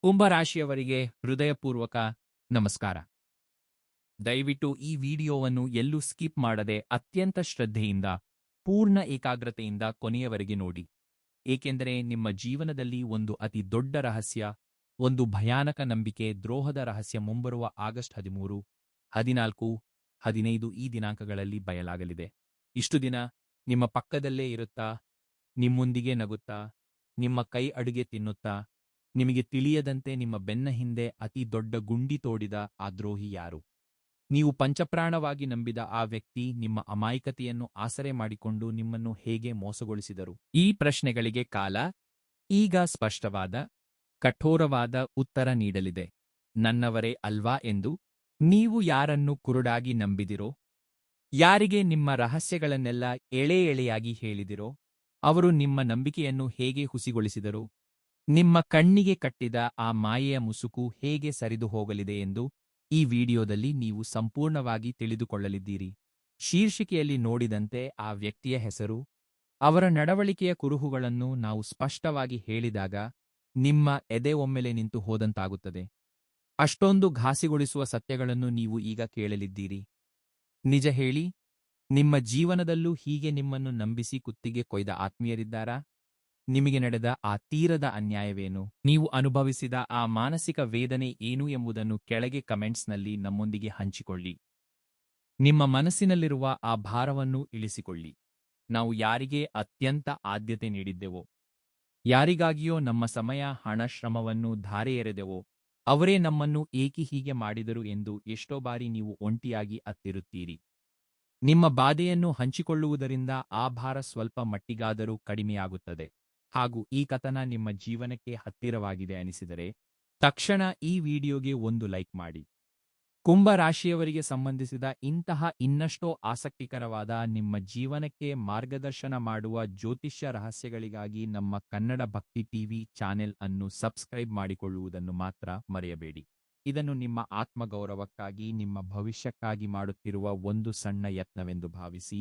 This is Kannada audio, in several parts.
ಕುಂಭರಾಶಿಯವರಿಗೆ ಹೃದಯಪೂರ್ವಕ ನಮಸ್ಕಾರ. ದಯವಿಟ್ಟು ಈ ವಿಡಿಯೋವನ್ನು ಎಲ್ಲೂ ಸ್ಕಿಪ್ ಮಾಡದೆ ಅತ್ಯಂತ ಶ್ರದ್ಧೆಯಿಂದ, ಪೂರ್ಣ ಏಕಾಗ್ರತೆಯಿಂದ ಕೊನೆಯವರೆಗೆ ನೋಡಿ. ಏಕೆಂದರೆ ನಿಮ್ಮ ಜೀವನದಲ್ಲಿ ಒಂದು ಅತಿ ದೊಡ್ಡ ರಹಸ್ಯ, ಒಂದು ಭಯಾನಕ ನಂಬಿಕೆ ದ್ರೋಹದ ರಹಸ್ಯ ಮುಂಬರುವ ಆಗಸ್ಟ್ 13, 14, 15 ಈ ದಿನಾಂಕಗಳಲ್ಲಿ ಬಯಲಾಗಲಿದೆ. ಇಷ್ಟು ದಿನ ನಿಮ್ಮ ಪಕ್ಕದಲ್ಲೇ ಇರುತ್ತಾ, ನಿಮ್ಮೊಂದಿಗೆ ನಗುತ್ತಾ, ನಿಮ್ಮ ಕೈ ಅಡುಗೆ ತಿನ್ನುತ್ತಾ, ನಿಮಗೆ ತಿಳಿಯದಂತೆ ನಿಮ್ಮ ಬೆನ್ನ ಹಿಂದೆ ಅತಿ ದೊಡ್ಡ ಗುಂಡಿ ತೋಡಿದ ಆ ದ್ರೋಹಿ ಯಾರು? ನೀವು ಪಂಚಪ್ರಾಣವಾಗಿ ನಂಬಿದ ಆ ವ್ಯಕ್ತಿ ನಿಮ್ಮ ಅಮಾಯಕತೆಯನ್ನು ಆಸರೆ ಮಾಡಿಕೊಂಡು ನಿಮ್ಮನ್ನು ಹೇಗೆ ಮೋಸಗೊಳಿಸಿದರು? ಈ ಪ್ರಶ್ನೆಗಳಿಗೆ ಕಾಲ ಈಗ ಸ್ಪಷ್ಟವಾದ, ಕಠೋರವಾದ ಉತ್ತರ ನೀಡಲಿದೆ. ನನ್ನವರೇ ಅಲ್ವಾ ಎಂದು ನೀವು ಯಾರನ್ನು ಕುರುಡಾಗಿ ನಂಬಿದಿರೋ, ಯಾರಿಗೆ ನಿಮ್ಮ ರಹಸ್ಯಗಳನ್ನೆಲ್ಲ ಎಳೆ ಎಳೆಯಾಗಿ ಹೇಳಿದಿರೋ, ಅವರು ನಿಮ್ಮ ನಂಬಿಕೆಯನ್ನು ಹೇಗೆ ಹುಸಿಗೊಳಿಸಿದರು? ನಿಮ್ಮ ಕಣ್ಣಿಗೆ ಕಟ್ಟಿದ ಆ ಮಾಯೆಯ ಮುಸುಕು ಹೇಗೆ ಸರಿದು ಹೋಗಲಿದೆ ಎಂದು ಈ ವಿಡಿಯೋದಲ್ಲಿ ನೀವು ಸಂಪೂರ್ಣವಾಗಿ ತಿಳಿದುಕೊಳ್ಳಲಿದ್ದೀರಿ. ಶೀರ್ಷಿಕೆಯಲ್ಲಿ ನೋಡಿದಂತೆ ಆ ವ್ಯಕ್ತಿಯ ಹೆಸರು, ಅವರ ನಡವಳಿಕೆಯ ಕುರುಹುಗಳನ್ನು ನಾವು ಸ್ಪಷ್ಟವಾಗಿ ಹೇಳಿದಾಗ ನಿಮ್ಮ ಎದೆ ಒಮ್ಮೆಲೆ ನಿಂತು ಹೋದಂತಾಗುತ್ತದೆ. ಅಷ್ಟೊಂದು ಘಾಸಿಗೊಳಿಸುವ ಸತ್ಯಗಳನ್ನು ನೀವು ಈಗ ಕೇಳಲಿದ್ದೀರಿ. ನಿಜ ಹೇಳಿ, ನಿಮ್ಮ ಜೀವನದಲ್ಲೂ ಹೀಗೆ ನಿಮ್ಮನ್ನು ನಂಬಿಸಿ ಕುತ್ತಿಗೆ ಕೊಯ್ದ ಆತ್ಮೀಯರಿದ್ದಾರಾ? ನಿಮಗೆ ನಡೆದ ಆ ತೀರದ ಅನ್ಯಾಯವೇನು? ನೀವು ಅನುಭವಿಸಿದ ಆ ಮಾನಸಿಕ ವೇದನೆ ಏನು ಎಂಬುದನ್ನು ಕೆಳಗೆ ಕಮೆಂಟ್ಸ್ನಲ್ಲಿ ನಮ್ಮೊಂದಿಗೆ ಹಂಚಿಕೊಳ್ಳಿ. ನಿಮ್ಮ ಮನಸ್ಸಿನಲ್ಲಿರುವ ಆ ಭಾರವನ್ನು ಇಳಿಸಿಕೊಳ್ಳಿ. ನಾವು ಯಾರಿಗೆ ಅತ್ಯಂತ ಆದ್ಯತೆ ನೀಡಿದ್ದೆವೋ, ಯಾರಿಗಾಗಿಯೋ ನಮ್ಮ ಸಮಯ, ಹಣ, ಶ್ರಮವನ್ನು ಧಾರೆ ಎರೆದೆವೋ, ಅವರೇ ನಮ್ಮನ್ನು ಏಕೆ ಹೀಗೆ ಮಾಡಿದರು ಎಂದು ಎಷ್ಟೋ ಬಾರಿ ನೀವು ಒಂಟಿಯಾಗಿ ಅತ್ತಿರುತ್ತೀರಿ. ನಿಮ್ಮ ಬಾಧೆಯನ್ನು ಹಂಚಿಕೊಳ್ಳುವುದರಿಂದ ಆ ಭಾರ ಸ್ವಲ್ಪ ಮಟ್ಟಿಗಾದರೂ ಕಡಿಮೆಯಾಗುತ್ತದೆ. ಹಾಗೂ ಈ ಕಥನ ನಿಮ್ಮ ಜೀವನಕ್ಕೆ ಹತ್ತಿರವಾಗಿದೆ ಅನಿಸಿದರೆ ತಕ್ಷಣ ಈ ವಿಡಿಯೋಗೆ ಒಂದು ಲೈಕ್ ಮಾಡಿ. ಕುಂಭರಾಶಿಯವರಿಗೆ ಸಂಬಂಧಿಸಿದ ಇಂತಹ ಇನ್ನಷ್ಟೋ ಆಸಕ್ತಿಕರವಾದ, ನಿಮ್ಮ ಜೀವನಕ್ಕೆ ಮಾರ್ಗದರ್ಶನ ಮಾಡುವ ಜ್ಯೋತಿಷ್ಯ ರಹಸ್ಯಗಳಿಗಾಗಿ ನಮ್ಮ ಕನ್ನಡ ಭಕ್ತಿ ಟಿವಿ ಚಾನೆಲ್ ಅನ್ನು ಸಬ್ಸ್ಕ್ರೈಬ್ ಮಾಡಿಕೊಳ್ಳುವುದನ್ನು ಮಾತ್ರ ಮರೆಯಬೇಡಿ. ಇದನ್ನು ನಿಮ್ಮ ಆತ್ಮಗೌರವಕ್ಕಾಗಿ, ನಿಮ್ಮ ಭವಿಷ್ಯಕ್ಕಾಗಿ ಮಾಡುತ್ತಿರುವ ಒಂದು ಸಣ್ಣ ಯತ್ನವೆಂದು ಭಾವಿಸಿ.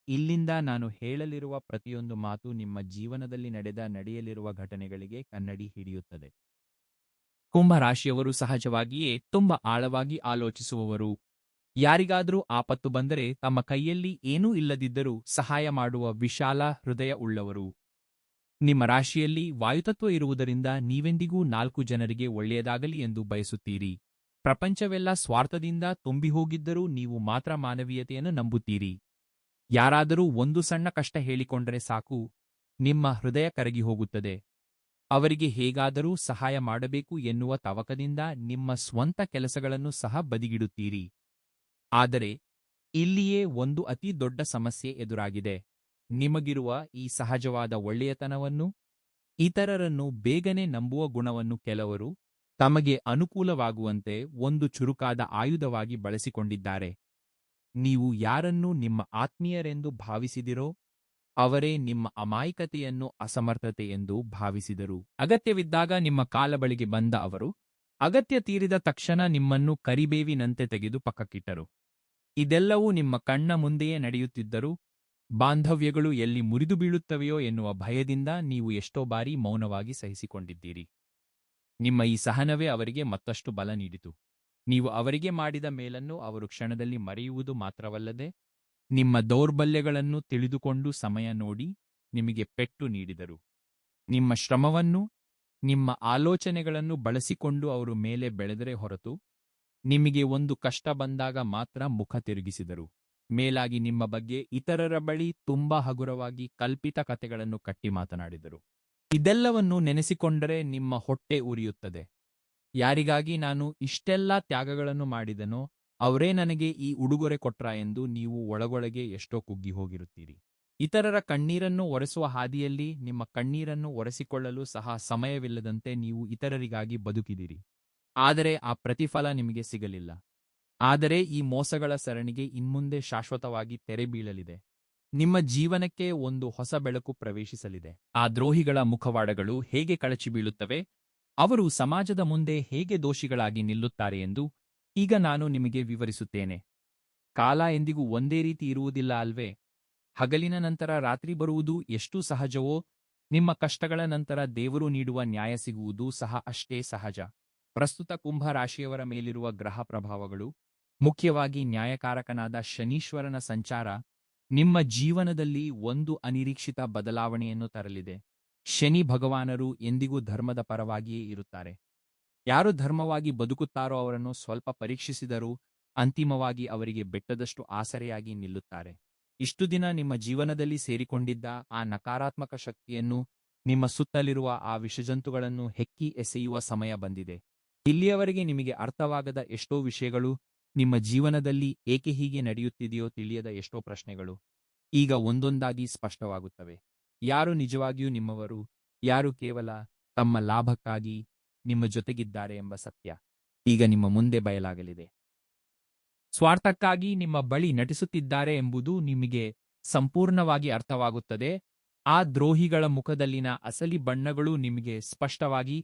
ಇಲ್ಲಿಂದ ನಾನು ಹೇಳಲಿರುವ ಪ್ರತಿಯೊಂದು ಮಾತು ನಿಮ್ಮ ಜೀವನದಲ್ಲಿ ನಡೆಯಲಿರುವ ಘಟನೆಗಳಿಗೆ ಕನ್ನಡಿ ಹಿಡಿಯುತ್ತದೆ. ಕುಂಭರಾಶಿಯವರು ಸಹಜವಾಗಿಯೇ ತುಂಬ ಆಳವಾಗಿ ಆಲೋಚಿಸುವವರು. ಯಾರಿಗಾದರೂ ಆಪತ್ತು ಬಂದರೆ ತಮ್ಮ ಕೈಯಲ್ಲಿ ಏನೂ ಇಲ್ಲದಿದ್ದರೂ ಸಹಾಯ ಮಾಡುವ ವಿಶಾಲ ಹೃದಯ ಉಳ್ಳವರು. ನಿಮ್ಮ ರಾಶಿಯಲ್ಲಿ ವಾಯುತತ್ವ ಇರುವುದರಿಂದ ನೀವೆಂದಿಗೂ 4 ಜನರಿಗೆ ಒಳ್ಳೆಯದಾಗಲಿ ಎಂದು ಬಯಸುತ್ತೀರಿ. ಪ್ರಪಂಚವೆಲ್ಲ ಸ್ವಾರ್ಥದಿಂದ ತುಂಬಿ ಹೋಗಿದ್ದರೂ ನೀವು ಮಾತ್ರ ಮಾನವೀಯತೆಯನ್ನು ನಂಬುತ್ತೀರಿ. ಯಾರಾದರೂ ಒಂದು ಸಣ್ಣ ಕಷ್ಟ ಹೇಳಿಕೊಂಡರೆ ಸಾಕು, ನಿಮ್ಮ ಹೃದಯ ಕರಗಿ ಹೋಗುತ್ತದೆ. ಅವರಿಗೆ ಹೇಗಾದರೂ ಸಹಾಯ ಮಾಡಬೇಕು ಎನ್ನುವ ತವಕದಿಂದ ನಿಮ್ಮ ಸ್ವಂತ ಕೆಲಸಗಳನ್ನು ಸಹ ಬದಿಗಿಡುತ್ತೀರಿ. ಆದರೆ ಇಲ್ಲಿಯೇ ಒಂದು ಅತಿ ದೊಡ್ಡ ಸಮಸ್ಯೆ ಎದುರಾಗಿದೆ. ನಿಮಗಿರುವ ಈ ಸಹಜವಾದ ಒಳ್ಳೆಯತನವನ್ನು, ಇತರರನ್ನು ಬೇಗನೆ ನಂಬುವ ಗುಣವನ್ನು ಕೆಲವರು ತಮಗೆ ಅನುಕೂಲವಾಗುವಂತೆ ಒಂದು ಚುರುಕಾದ ಆಯುಧವಾಗಿ ಬಳಸಿಕೊಂಡಿದ್ದಾರೆ. ನೀವು ಯಾರನ್ನು ನಿಮ್ಮ ಆತ್ಮೀಯರೆಂದು ಭಾವಿಸಿದಿರೋ, ಅವರೇ ನಿಮ್ಮ ಅಮಾಯಕತೆಯನ್ನು ಅಸಮರ್ಥತೆ ಎಂದು ಭಾವಿಸಿದರು. ಅಗತ್ಯವಿದ್ದಾಗ ನಿಮ್ಮ ಕಾಲ ಬಳಿಗೆ ಬಂದ ಅವರು, ಅಗತ್ಯ ತೀರಿದ ತಕ್ಷಣ ನಿಮ್ಮನ್ನು ಕರಿಬೇವಿನಂತೆ ತೆಗೆದು ಪಕ್ಕಕ್ಕಿಟ್ಟರು. ಇದೆಲ್ಲವೂ ನಿಮ್ಮ ಕಣ್ಣ ಮುಂದೆಯೇ ನಡೆಯುತ್ತಿದ್ದರೂ, ಬಾಂಧವ್ಯಗಳು ಎಲ್ಲಿ ಮುರಿದು ಬೀಳುತ್ತವೆಯೋ ಎನ್ನುವ ಭಯದಿಂದ ನೀವು ಎಷ್ಟೋ ಬಾರಿ ಮೌನವಾಗಿ ಸಹಿಸಿಕೊಂಡಿದ್ದೀರಿ. ನಿಮ್ಮ ಈ ಸಹನವೇ ಅವರಿಗೆ ಮತ್ತಷ್ಟು ಬಲ ನೀಡಿತು. ನೀವು ಅವರಿಗೆ ಮಾಡಿದ ಮೇಲನ್ನು ಅವರು ಕ್ಷಣದಲ್ಲಿ ಮರೆಯುವುದು ಮಾತ್ರವಲ್ಲದೆ, ನಿಮ್ಮ ದೌರ್ಬಲ್ಯಗಳನ್ನು ತಿಳಿದುಕೊಂಡು ಸಮಯ ನೋಡಿ ನಿಮಗೆ ಪೆಟ್ಟು ನೀಡಿದರು. ನಿಮ್ಮ ಶ್ರಮವನ್ನು, ನಿಮ್ಮ ಆಲೋಚನೆಗಳನ್ನು ಬಳಸಿಕೊಂಡು ಅವರು ಮೇಲೆ ಬೆಳೆದರೆ ಹೊರತು, ನಿಮಗೆ ಒಂದು ಕಷ್ಟ ಬಂದಾಗ ಮಾತ್ರ ಮುಖ ತಿರುಗಿಸಿದರು. ಮೇಲಾಗಿ ನಿಮ್ಮ ಬಗ್ಗೆ ಇತರರ ಬಳಿ ತುಂಬಾ ಹಗುರವಾಗಿ ಕಲ್ಪಿತ ಕಥೆಗಳನ್ನು ಕಟ್ಟಿ ಮಾತನಾಡಿದರು. ಇದೆಲ್ಲವನ್ನು ನೆನೆಸಿಕೊಂಡರೆ ನಿಮ್ಮ ಹೊಟ್ಟೆ ಉರಿಯುತ್ತದೆ. ಯಾರಿಗಾಗಿ ನಾನು ಇಷ್ಟೆಲ್ಲ ತ್ಯಾಗಗಳನ್ನು ಮಾಡಿದನೋ ಅವರೇ ನನಗೆ ಈ ಉಡುಗೊರೆ ಕೊಟ್ರಾ ಎಂದು ನೀವು ಒಳಗೊಳಗೆ ಎಷ್ಟೋ ಕುಗ್ಗಿ ಹೋಗಿರುತ್ತೀರಿ. ಇತರರ ಕಣ್ಣೀರನ್ನು ಒರೆಸುವ ಹಾದಿಯಲ್ಲಿ ನಿಮ್ಮ ಕಣ್ಣೀರನ್ನು ಒರೆಸಿಕೊಳ್ಳಲು ಸಹ ಸಮಯವಿಲ್ಲದಂತೆ ನೀವು ಇತರರಿಗಾಗಿ ಬದುಕಿದಿರಿ. ಆದರೆ ಆ ಪ್ರತಿಫಲ ನಿಮಗೆ ಸಿಗಲಿಲ್ಲ. ಆದರೆ ಈ ಮೋಸಗಳ ಸರಣಿಗೆ ಇನ್ಮುಂದೆ ಶಾಶ್ವತವಾಗಿ ತೆರೆ ಬೀಳಲಿದೆ. ನಿಮ್ಮ ಜೀವನಕ್ಕೆ ಒಂದು ಹೊಸ ಬೆಳಕು ಪ್ರವೇಶಿಸಲಿದೆ. ಆ ದ್ರೋಹಿಗಳ ಮುಖವಾಡಗಳು ಹೇಗೆ ಕಳಚಿ ಬೀಳುತ್ತವೆ, ಅವರು ಸಮಾಜದ ಮುಂದೆ ಹೇಗೆ ದೋಷಿಗಳಾಗಿ ನಿಲ್ಲುತ್ತಾರೆ ಎಂದು ಈಗ ನಾನು ನಿಮಗೆ ವಿವರಿಸುತ್ತೇನೆ. ಕಾಲ ಎಂದಿಗೂ ಒಂದೇ ರೀತಿ ಇರುವುದಿಲ್ಲ ಅಲ್ವೇ? ಹಗಲಿನ ನಂತರ ರಾತ್ರಿ ಬರುವುದು ಎಷ್ಟು ಸಹಜವೋ, ನಿಮ್ಮ ಕಷ್ಟಗಳ ನಂತರ ದೇವರು ನೀಡುವ ನ್ಯಾಯ ಸಿಗುವುದು ಸಹ ಅಷ್ಟೇ ಸಹಜ. ಪ್ರಸ್ತುತ ಕುಂಭ ರಾಶಿಯವರ ಮೇಲಿರುವ ಗ್ರಹ ಪ್ರಭಾವಗಳು, ಮುಖ್ಯವಾಗಿ ನ್ಯಾಯಕಾರಕನಾದ ಶನೀಶ್ವರನ ಸಂಚಾರ, ನಿಮ್ಮ ಜೀವನದಲ್ಲಿ ಒಂದು ಅನಿರೀಕ್ಷಿತ ಬದಲಾವಣೆಯನ್ನು ತರಲಿದೆ. ಶನಿ ಭಗವಾನರು ಎಂದಿಗೂ ಧರ್ಮದ ಪರವಾಗಿಯೇ ಇರುತ್ತಾರೆ. ಯಾರು ಧರ್ಮವಾಗಿ ಬದುಕುತ್ತಾರೋ ಅವರನ್ನು ಸ್ವಲ್ಪ ಪರೀಕ್ಷಿಸಿದರೂ ಅಂತಿಮವಾಗಿ ಅವರಿಗೆ ಬೆಟ್ಟದಷ್ಟು ಆಸರೆಯಾಗಿ ನಿಲ್ಲುತ್ತಾರೆ. ಇಷ್ಟು ದಿನ ನಿಮ್ಮ ಜೀವನದಲ್ಲಿ ಸೇರಿಕೊಂಡಿದ್ದ ಆ ನಕಾರಾತ್ಮಕ ಶಕ್ತಿಯನ್ನು, ನಿಮ್ಮ ಸುತ್ತಲಿರುವ ಆ ವಿಷಜಂತುಗಳನ್ನು ಹೆಕ್ಕಿ ಎಸೆಯುವ ಸಮಯ ಬಂದಿದೆ. ಇಲ್ಲಿಯವರೆಗೆ ನಿಮಗೆ ಅರ್ಥವಾಗದ ಎಷ್ಟೋ ವಿಷಯಗಳು, ನಿಮ್ಮ ಜೀವನದಲ್ಲಿ ಏಕೆ ಹೀಗೆ ನಡೆಯುತ್ತಿದೆಯೋ ತಿಳಿಯದ ಎಷ್ಟೋ ಪ್ರಶ್ನೆಗಳು ಈಗ ಒಂದೊಂದಾಗಿ ಸ್ಪಷ್ಟವಾಗುತ್ತವೆ. ಯಾರು ನಿಜವಾಗಿಯೂ ನಿಮ್ಮವರು, ಯಾರು ಕೇವಲ ತಮ್ಮ ಲಾಭಕ್ಕಾಗಿ ನಿಮ್ಮ ಜೊತೆಗಿದ್ದಾರೆ ಎಂಬ ಸತ್ಯ ಈಗ ನಿಮ್ಮ ಮುಂದೆ ಬಯಲಾಗಲಿದೆ. ಸ್ವಾರ್ಥಕ್ಕಾಗಿ ನಿಮ್ಮ ಬಳಿ ನಟಿಸುತ್ತಿದ್ದಾರೆ ಎಂಬುದು ನಿಮಗೆ ಸಂಪೂರ್ಣವಾಗಿ ಅರ್ಥವಾಗುತ್ತದೆ. ಆ ದ್ರೋಹಿಗಳ ಮುಖದಲ್ಲಿನ ಅಸಲಿ ಬಣ್ಣಗಳು ನಿಮಗೆ ಸ್ಪಷ್ಟವಾಗಿ,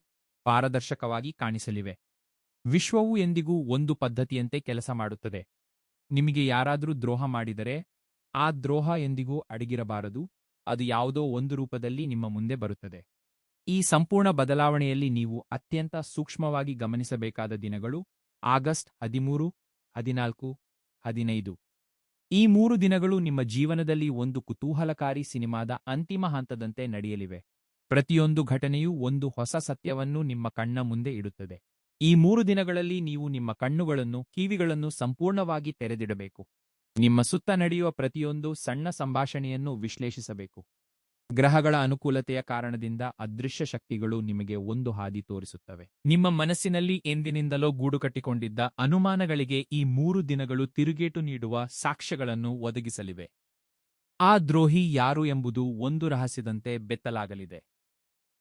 ಪಾರದರ್ಶಕವಾಗಿ ಕಾಣಿಸಲಿವೆ. ವಿಶ್ವವು ಎಂದಿಗೂ ಒಂದು ಪದ್ಧತಿಯಂತೆ ಕೆಲಸ ಮಾಡುತ್ತದೆ. ನಿಮಗೆ ಯಾರಾದರೂ ದ್ರೋಹ ಮಾಡಿದರೆ ಆ ದ್ರೋಹ ಎಂದಿಗೂ ಅಡಗಿರಬಾರದು. ಅದು ಯಾವುದೋ ಒಂದು ರೂಪದಲ್ಲಿ ನಿಮ್ಮ ಮುಂದೆ ಬರುತ್ತದೆ. ಈ ಸಂಪೂರ್ಣ ಬದಲಾವಣೆಯಲ್ಲಿ ನೀವು ಅತ್ಯಂತ ಸೂಕ್ಷ್ಮವಾಗಿ ಗಮನಿಸಬೇಕಾದ ದಿನಗಳು ಆಗಸ್ಟ್ 13, 14, 15. ಈ 3 ದಿನಗಳು ನಿಮ್ಮ ಜೀವನದಲ್ಲಿ ಒಂದು ಕುತೂಹಲಕಾರಿ ಸಿನಿಮಾದ ಅಂತಿಮ ಹಂತದಂತೆ ನಡೆಯಲಿವೆ. ಪ್ರತಿಯೊಂದು ಘಟನೆಯೂ ಒಂದು ಹೊಸ ಸತ್ಯವನ್ನು ನಿಮ್ಮ ಕಣ್ಣ ಮುಂದೆ ಇಡುತ್ತದೆ. ಈ 3 ದಿನಗಳಲ್ಲಿ ನೀವು ನಿಮ್ಮ ಕಣ್ಣುಗಳನ್ನು, ಕಿವಿಗಳನ್ನು ಸಂಪೂರ್ಣವಾಗಿ ತೆರೆದಿಡಬೇಕು. ನಿಮ್ಮ ಸುತ್ತ ನಡೆಯುವ ಪ್ರತಿಯೊಂದು ಸಣ್ಣ ಸಂಭಾಷಣೆಯನ್ನು ವಿಶ್ಲೇಷಿಸಬೇಕು. ಗ್ರಹಗಳ ಅನುಕೂಲತೆಯ ಕಾರಣದಿಂದ ಅದೃಶ್ಯ ಶಕ್ತಿಗಳು ನಿಮಗೆ ಒಂದು ಹಾದಿ ತೋರಿಸುತ್ತವೆ. ನಿಮ್ಮ ಮನಸ್ಸಿನಲ್ಲಿ ಎಂದಿನಿಂದಲೋ ಗೂಡು ಕಟ್ಟಿಕೊಂಡಿದ್ದ ಅನುಮಾನಗಳಿಗೆ ಈ 3 ದಿನಗಳು ತಿರುಗೇಟು ನೀಡುವ ಸಾಕ್ಷ್ಯಗಳನ್ನು ಒದಗಿಸಲಿವೆ. ಆ ದ್ರೋಹಿ ಯಾರು ಎಂಬುದು ಒಂದು ರಹಸ್ಯದಂತೆ ಬೆತ್ತಲಾಗಲಿದೆ.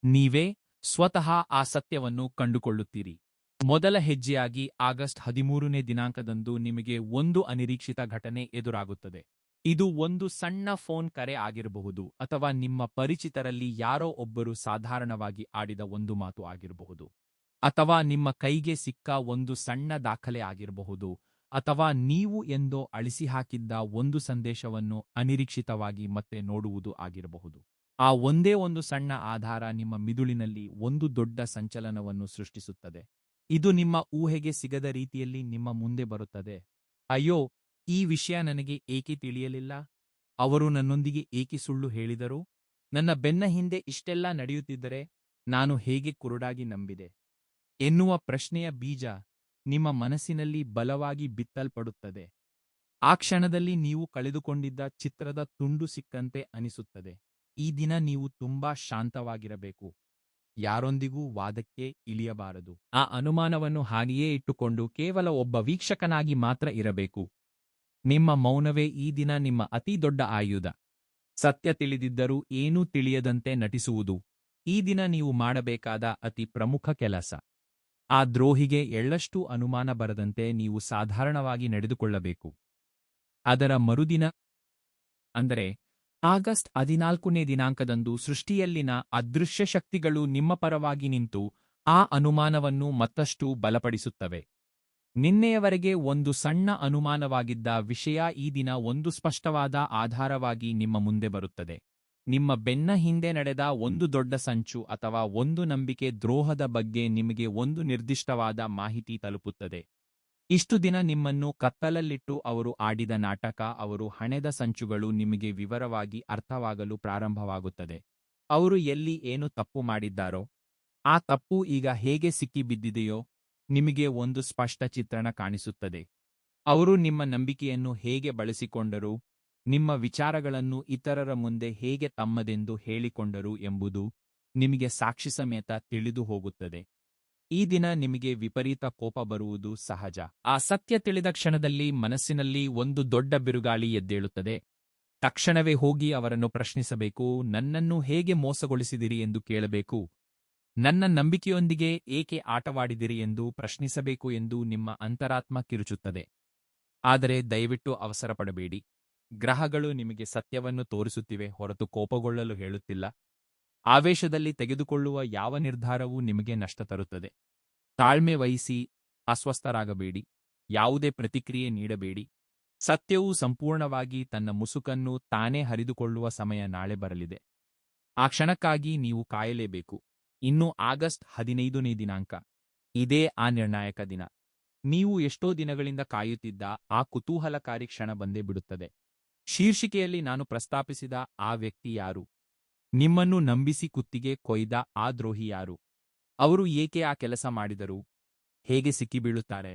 ನೀವೇ ಸ್ವತಃ ಆ ಸತ್ಯವನ್ನು ಕಂಡುಕೊಳ್ಳುತ್ತೀರಿ. ಮೊದಲ ಹೆಜ್ಜೆಯಾಗಿ ಆಗಸ್ಟ್ 13ನೇ ದಿನಾಂಕದಂದು ನಿಮಗೆ ಒಂದು ಅನಿರೀಕ್ಷಿತ ಘಟನೆ ಎದುರಾಗುತ್ತದೆ. ಇದು ಒಂದು ಸಣ್ಣ ಫೋನ್ ಕರೆ ಆಗಿರಬಹುದು, ಅಥವಾ ನಿಮ್ಮ ಪರಿಚಿತರಲ್ಲಿ ಯಾರೋ ಒಬ್ಬರು ಸಾಧಾರಣವಾಗಿ ಆಡಿದ ಒಂದು ಮಾತು ಆಗಿರಬಹುದು, ಅಥವಾ ನಿಮ್ಮ ಕೈಗೆ ಸಿಕ್ಕ ಒಂದು ಸಣ್ಣ ದಾಖಲೆ ಆಗಿರಬಹುದು, ಅಥವಾ ನೀವು ಎಂದೋ ಅಳಿಸಿಹಾಕಿದ್ದ ಒಂದು ಸಂದೇಶವನ್ನು ಅನಿರೀಕ್ಷಿತವಾಗಿ ಮತ್ತೆ ನೋಡುವುದು ಆಗಿರಬಹುದು. ಆ ಒಂದೇ ಒಂದು ಸಣ್ಣ ಆಧಾರ ನಿಮ್ಮ ಮಿದುಳಿನಲ್ಲಿ ಒಂದು ದೊಡ್ಡ ಸಂಚಲನವನ್ನು ಸೃಷ್ಟಿಸುತ್ತದೆ. ಇದು ನಿಮ್ಮ ಊಹೆಗೆ ಸಿಗದ ರೀತಿಯಲ್ಲಿ ನಿಮ್ಮ ಮುಂದೆ ಬರುತ್ತದೆ. ಅಯ್ಯೋ, ಈ ವಿಷಯ ನನಗೆ ಏಕೆ ತಿಳಿಯಲಿಲ್ಲ? ಅವರು ನನ್ನೊಂದಿಗೆ ಏಕೆ ಸುಳ್ಳು ಹೇಳಿದರು? ನನ್ನ ಬೆನ್ನ ಹಿಂದೆ ಇಷ್ಟೆಲ್ಲ ನಡೆಯುತ್ತಿದ್ದರೆ ನಾನು ಹೇಗೆ ಕುರುಡಾಗಿ ನಂಬಿದೆ? ಎನ್ನುವ ಪ್ರಶ್ನೆಯ ಬೀಜ ನಿಮ್ಮ ಮನಸ್ಸಿನಲ್ಲಿ ಬಲವಾಗಿ ಬಿತ್ತಲ್ಪಡುತ್ತದೆ. ಆ ಕ್ಷಣದಲ್ಲಿ ನೀವು ಕಳೆದುಕೊಂಡಿದ್ದ ಚಿತ್ರದ ತುಂಡು ಸಿಕ್ಕಂತೆ ಅನಿಸುತ್ತದೆ. ಈ ದಿನ ನೀವು ತುಂಬಾ ಶಾಂತವಾಗಿರಬೇಕು. ಯಾರೊಂದಿಗೂ ವಾದಕ್ಕೆ ಇಳಿಯಬಾರದು. ಆ ಅನುಮಾನವನ್ನು ಹಾಗೆಯೇ ಇಟ್ಟುಕೊಂಡು ಕೇವಲ ಒಬ್ಬ ವೀಕ್ಷಕನಾಗಿ ಮಾತ್ರ ಇರಬೇಕು. ನಿಮ್ಮ ಮೌನವೇ ಈ ದಿನ ನಿಮ್ಮ ಅತಿ ದೊಡ್ಡ ಆಯುಧ. ಸತ್ಯ ತಿಳಿದಿದ್ದರೂ ಏನೂ ತಿಳಿಯದಂತೆ ನಟಿಸುವುದು ಈ ದಿನ ನೀವು ಮಾಡಬೇಕಾದ ಅತಿ ಪ್ರಮುಖ ಕೆಲಸ. ಆ ದ್ರೋಹಿಗೆ ಎಳ್ಳಷ್ಟೂ ಅನುಮಾನ ಬರದಂತೆ ನೀವು ಸಾಧಾರಣವಾಗಿ ನಡೆದುಕೊಳ್ಳಬೇಕು. ಅದರ ಮರುದಿನ, ಅಂದರೆ ಆಗಸ್ಟ್ 14ನೇ ದಿನಾಂಕದಂದು ಸೃಷ್ಟಿಯಲ್ಲಿನ ಅದೃಶ್ಯ ಶಕ್ತಿಗಳು ನಿಮ್ಮ ಪರವಾಗಿ ನಿಂತು ಆ ಅನುಮಾನವನ್ನು ಮತ್ತಷ್ಟು ಬಲಪಡಿಸುತ್ತವೆ. ನಿನ್ನೆಯವರೆಗೆ ಒಂದು ಸಣ್ಣ ಅನುಮಾನವಾಗಿದ್ದ ವಿಷಯ ಈ ದಿನ ಒಂದು ಸ್ಪಷ್ಟವಾದ ಆಧಾರವಾಗಿ ನಿಮ್ಮ ಮುಂದೆ ಬರುತ್ತದೆ. ನಿಮ್ಮ ಬೆನ್ನ ಹಿಂದೆ ನಡೆದ ಒಂದು ದೊಡ್ಡ ಸಂಚು ಅಥವಾ ಒಂದು ನಂಬಿಕೆ ದ್ರೋಹದ ಬಗ್ಗೆ ನಿಮಗೆ ಒಂದು ನಿರ್ದಿಷ್ಟವಾದ ಮಾಹಿತಿ ತಲುಪುತ್ತದೆ. ಇಷ್ಟು ದಿನ ನಿಮ್ಮನ್ನು ಕತ್ತಲಲ್ಲಿಟ್ಟು ಅವರು ಆಡಿದ ನಾಟಕ, ಅವರು ಹಣೆದ ಸಂಚುಗಳು ನಿಮಗೆ ವಿವರವಾಗಿ ಅರ್ಥವಾಗಲು ಪ್ರಾರಂಭವಾಗುತ್ತದೆ. ಅವರು ಎಲ್ಲಿ ಏನು ತಪ್ಪು ಮಾಡಿದ್ದಾರೋ, ಆ ತಪ್ಪು ಈಗ ಹೇಗೆ ಸಿಕ್ಕಿಬಿದ್ದಿದೆಯೋ ನಿಮಗೆ ಒಂದು ಸ್ಪಷ್ಟ ಚಿತ್ರಣ ಕಾಣಿಸುತ್ತದೆ. ಅವರು ನಿಮ್ಮ ನಂಬಿಕೆಯನ್ನು ಹೇಗೆ ಬಳಸಿಕೊಂಡರು, ನಿಮ್ಮ ವಿಚಾರಗಳನ್ನು ಇತರರ ಮುಂದೆ ಹೇಗೆ ತಮ್ಮದೆಂದು ಹೇಳಿಕೊಂಡರು ಎಂಬುದು ನಿಮಗೆ ಸಾಕ್ಷಿ ಸಮೇತ ತಿಳಿದು ಹೋಗುತ್ತದೆ. ಈ ದಿನ ನಿಮಗೆ ವಿಪರೀತ ಕೋಪ ಬರುವುದು ಸಹಜ. ಆ ಸತ್ಯ ತಿಳಿದ ಕ್ಷಣದಲ್ಲಿ ಮನಸ್ಸಿನಲ್ಲಿ ಒಂದು ದೊಡ್ಡ ಬಿರುಗಾಳಿ ಎದ್ದೇಳುತ್ತದೆ. ತಕ್ಷಣವೇ ಹೋಗಿ ಅವರನ್ನು ಪ್ರಶ್ನಿಸಬೇಕು. ನನ್ನನ್ನು ಹೇಗೆ ಮೋಸಗೊಳಿಸಿದಿರಿ ಎಂದು ಕೇಳಬೇಕು. ನನ್ನ ನಂಬಿಕೆಯೊಂದಿಗೆ ಏಕೆ ಆಟವಾಡಿದಿರಿ ಎಂದು ಪ್ರಶ್ನಿಸಬೇಕು ಎಂದು ನಿಮ್ಮ ಅಂತರಾತ್ಮ ಕಿರುಚುತ್ತದೆ. ಆದರೆ ದಯವಿಟ್ಟು ಅವಸರಪಡಬೇಡಿ. ಗ್ರಹಗಳು ನಿಮಗೆ ಸತ್ಯವನ್ನು ತೋರಿಸುತ್ತಿವೆ ಹೊರತು ಕೋಪಗೊಳ್ಳಲು ಹೇಳುತ್ತಿಲ್ಲ. ಆವೇಶದಲ್ಲಿ ತೆಗೆದುಕೊಳ್ಳುವ ಯಾವ ನಿರ್ಧಾರವೂ ನಿಮಗೆ ನಷ್ಟ ತರುತ್ತದೆ. ತಾಳ್ಮೆ ವಹಿಸಿ, ಅಸ್ವಸ್ಥರಾಗಬೇಡಿ, ಯಾವುದೇ ಪ್ರತಿಕ್ರಿಯೆ ನೀಡಬೇಡಿ. ಸತ್ಯವು ಸಂಪೂರ್ಣವಾಗಿ ತನ್ನ ಮುಸುಕನ್ನು ತಾನೇ ಹರಿದುಕೊಳ್ಳುವ ಸಮಯ ನಾಳೆ ಬರಲಿದೆ. ಆ ಕ್ಷಣಕ್ಕಾಗಿ ನೀವು ಕಾಯಲೇಬೇಕು. ಇನ್ನು ಆಗಸ್ಟ್ 15ನೇ ದಿನಾಂಕ. ಇದೇ ಆ ನಿರ್ಣಾಯಕ ದಿನ. ನೀವು ಎಷ್ಟೋ ದಿನಗಳಿಂದ ಕಾಯುತ್ತಿದ್ದ ಆ ಕುತೂಹಲಕಾರಿ ಕ್ಷಣ ಬಂದೇ ಬಿಡುತ್ತದೆ. ಶೀರ್ಷಿಕೆಯಲ್ಲಿ ನಾನು ಪ್ರಸ್ತಾಪಿಸಿದ ಆ ವ್ಯಕ್ತಿ ಯಾರು? ನಿಮ್ಮನ್ನು ನಂಬಿಸಿ ಕುತ್ತಿಗೆ ಕೊಯ್ದ ಆ ದ್ರೋಹಿ ಯಾರು? ಅವರು ಏಕೆ ಆ ಕೆಲಸ ಮಾಡಿದರು? ಹೇಗೆ ಸಿಕ್ಕಿಬೀಳುತ್ತಾರೆ?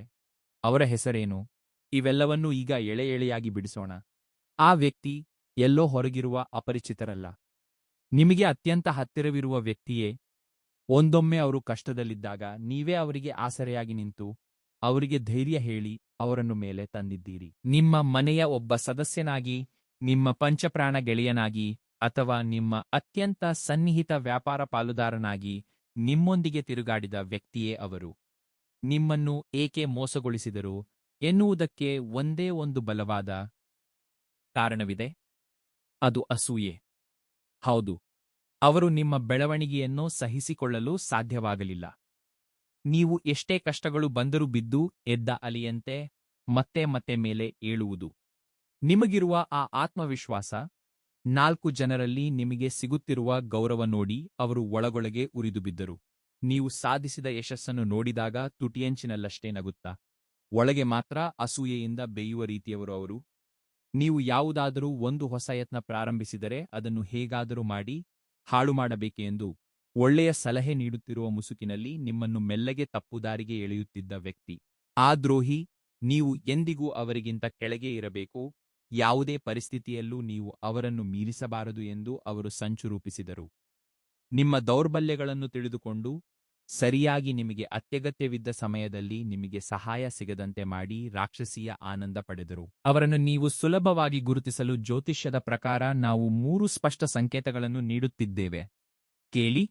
ಅವರ ಹೆಸರೇನು? ಇವೆಲ್ಲವನ್ನೂ ಈಗ ಎಳೆ ಎಳೆಯಾಗಿ ಬಿಡಿಸೋಣ. ಆ ವ್ಯಕ್ತಿ ಎಲ್ಲೋ ಹೊರಗಿರುವ ಅಪರಿಚಿತರಲ್ಲ. ನಿಮಗೆ ಅತ್ಯಂತ ಹತ್ತಿರವಿರುವ ವ್ಯಕ್ತಿಯೇ. ಒಂದೊಮ್ಮೆ ಅವರು ಕಷ್ಟದಲ್ಲಿದ್ದಾಗ ನೀವೇ ಅವರಿಗೆ ಆಸರೆಯಾಗಿ ನಿಂತು ಅವರಿಗೆ ಧೈರ್ಯ ಹೇಳಿ ಅವರನ್ನು ಮೇಲೆ ತಂದಿದ್ದೀರಿ. ನಿಮ್ಮ ಮನೆಯ ಒಬ್ಬ ಸದಸ್ಯನಾಗಿ, ನಿಮ್ಮ ಪಂಚಪ್ರಾಣ ಗೆಳೆಯನಾಗಿ, ಅಥವಾ ನಿಮ್ಮ ಅತ್ಯಂತ ಸನ್ನಿಹಿತ ವ್ಯಾಪಾರ ಪಾಲುದಾರನಾಗಿ ನಿಮ್ಮೊಂದಿಗೆ ತಿರುಗಾಡಿದ ವ್ಯಕ್ತಿಯೇ ಅವರು. ನಿಮ್ಮನ್ನು ಏಕೆ ಮೋಸಗೊಳಿಸಿದರು ಎನ್ನುವುದಕ್ಕೆ ಒಂದೇ ಒಂದು ಬಲವಾದ ಕಾರಣವಿದೆ. ಅದು ಅಸೂಯೆ. ಹೌದು, ಅವರು ನಿಮ್ಮ ಬೆಳವಣಿಗೆಯನ್ನು ಸಹಿಸಿಕೊಳ್ಳಲು ಸಾಧ್ಯವಾಗಲಿಲ್ಲ. ನೀವು ಎಷ್ಟೇ ಕಷ್ಟಗಳು ಬಂದರೂ ಬಿದ್ದು ಎದ್ದ ಅಲಿಯಂತೆ ಮತ್ತೆ ಮತ್ತೆ ಮೇಲೆ ಏಳುವುದು. ನಿಮಗಿರುವ ಆ ಆತ್ಮವಿಶ್ವಾಸ, 4 ಜನರಲ್ಲಿ ನಿಮಗೆ ಸಿಗುತ್ತಿರುವ ಗೌರವ ನೋಡಿ ಅವರು ಒಳಗೊಳಗೆ ಉರಿದು ಬಿದ್ದರು. ನೀವು ಸಾಧಿಸಿದ ಯಶಸ್ಸನ್ನು ನೋಡಿದಾಗ ತುಟಿಯಂಚಿನಲ್ಲಷ್ಟೇ ನಗುತ್ತಾ, ಒಳಗೆ ಮಾತ್ರ ಅಸೂಯೆಯಿಂದ ಬೇಯುವ ರೀತಿಯವರು ಅವರು. ನೀವು ಯಾವುದಾದರೂ ಒಂದು ಹೊಸ ಯತ್ನ ಪ್ರಾರಂಭಿಸಿದರೆ ಅದನ್ನು ಹೇಗಾದರೂ ಮಾಡಿ ಹಾಳು ಮಾಡಬೇಕೆ ಎಂದು ಒಳ್ಳೆಯ ಸಲಹೆ ನೀಡುತ್ತಿರುವ ಮುಸುಕಿನಲ್ಲಿ ನಿಮ್ಮನ್ನು ಮೆಲ್ಲಗೆ ತಪ್ಪುದಾರಿಗೆ ಎಳೆಯುತ್ತಿದ್ದ ವ್ಯಕ್ತಿ. ಆ ದ್ರೋಹಿ. ನೀವು ಎಂದಿಗೂ ಅವರಿಗಿಂತ ಕೆಳಗೆ ಇರಬೇಕು, ಯಾವುದೇ ಪರಿಸ್ಥಿತಿಯಲ್ಲೂ ನೀವು ಅವರನ್ನು ಮೀರಿಸಬಾರದು ಎಂದು ಅವರು ಸಂಚು ರೂಪಿಸಿದರು. ನಿಮ್ಮ ದೌರ್ಬಲ್ಯಗಳನ್ನು ತಿಳಿದುಕೊಂಡು ಸರಿಯಾಗಿ ನಿಮಗೆ ಅತ್ಯಗತ್ಯವಿದ್ದ ಸಮಯದಲ್ಲಿ ನಿಮಗೆ ಸಹಾಯ ಸಿಗದಂತೆ ಮಾಡಿ ರಾಕ್ಷಸೀಯ ಆನಂದ ಪಡೆದರು. ಅವರನ್ನು ನೀವು ಸುಲಭವಾಗಿ ಗುರುತಿಸಲು ಜ್ಯೋತಿಷ್ಯದ ಪ್ರಕಾರ ನಾವು 3 ಸ್ಪಷ್ಟ ಸಂಕೇತಗಳನ್ನು ನೀಡುತ್ತಿದ್ದೇವೆ. ಕೇಳಿ.